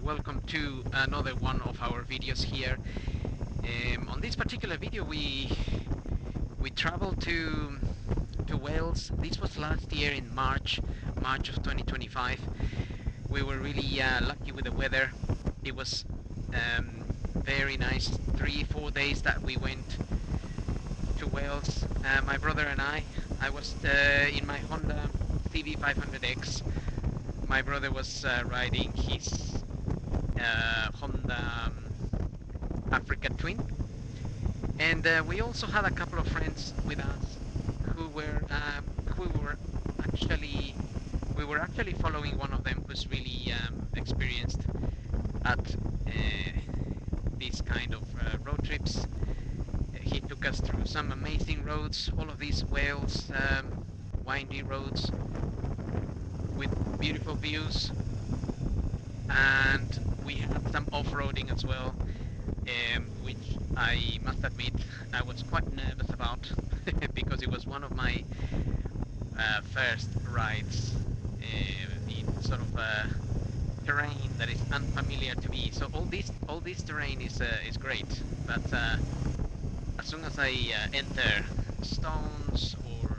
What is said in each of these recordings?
welcome to another one of our videos here. On this particular video we traveled to Wales. This was last year in March of 2025. We were really lucky with the weather. It was very nice. 3-4 days that we went to Wales. My brother and I was in my Honda CB500X. My brother was riding his Honda Africa Twin, and we also had a couple of friends with us who were actually we were actually following one of them who's really experienced at these kind of road trips. He took us through some amazing roads, all of these Wales windy roads with beautiful views, and we had some off-roading as well, which I must admit I was quite nervous about because it was one of my first rides in sort of terrain that is unfamiliar to me. So all this terrain is great, but as soon as I enter stones or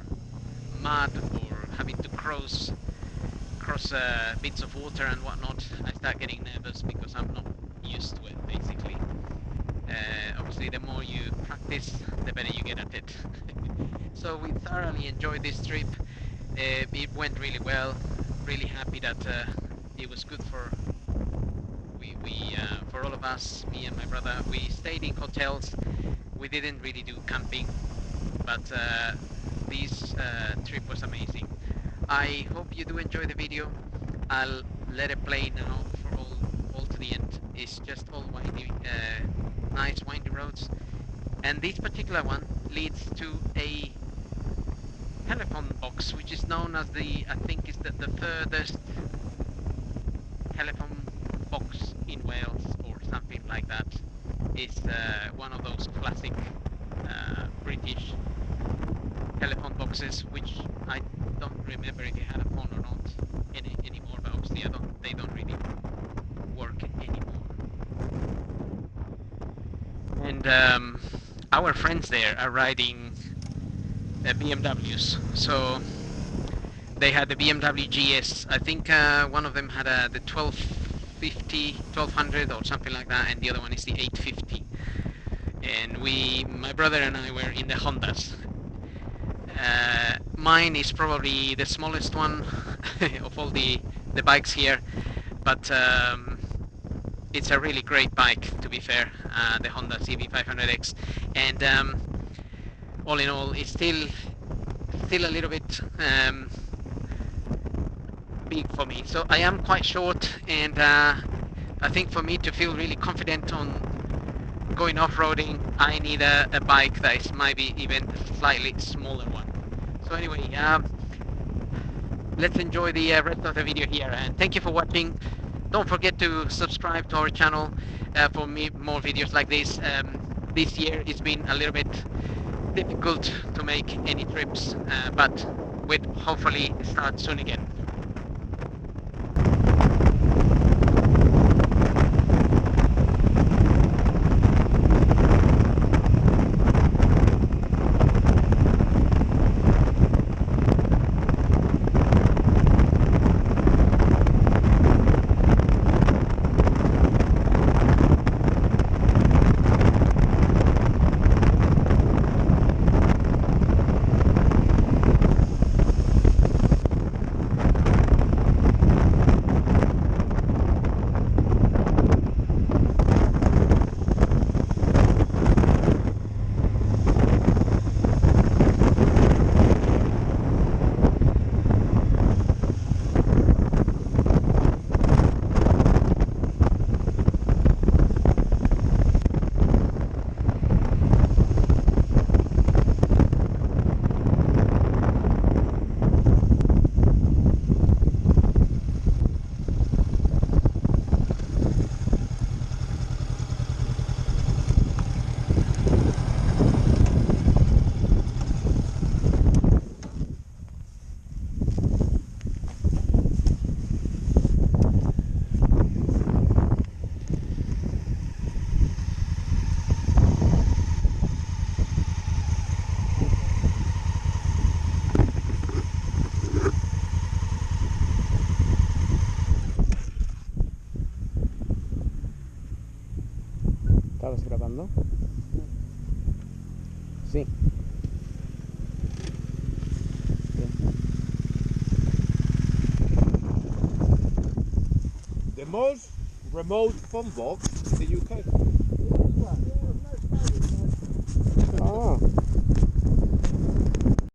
mud or having to cross bits of water and whatnot, I start getting nervous because I'm not used to it, basically. Obviously, the more you practice, the better you get at it. So we thoroughly enjoyed this trip. It went really well. Really happy that it was good for for all of us, me and my brother. We stayed in hotels. We didn't really do camping, but this trip was amazing. I hope you do enjoy the video. I'll let it play now for all to the end. It's just all windy, nice windy roads, and this particular one leads to a telephone box, which is known as I think is the furthest telephone box in Wales or something like that. It's one of those classic British telephone boxes, which I don't remember if you had a phone or not anymore, but obviously they don't really work anymore. And our friends there are riding BMWs, so they had the BMW GS. I think one of them had the 1200 or something like that, and the other one is the 850. And my brother and I were in the Hondas. Mine is probably the smallest one of all the bikes here, but it's a really great bike, to be fair, the Honda CB500X. And all in all, it's still a little bit big for me. So I am quite short, and I think for me to feel really confident on going off-roading, I need a bike that is maybe even a slightly smaller one. So anyway, let's enjoy the rest of the video here, and thank you for watching. Don't forget to subscribe to our channel for more videos like this. This year it's been a little bit difficult to make any trips, but we'll hopefully start soon again. ¿Estabas grabando? Sí. The most remote phone box in the UK. Ah.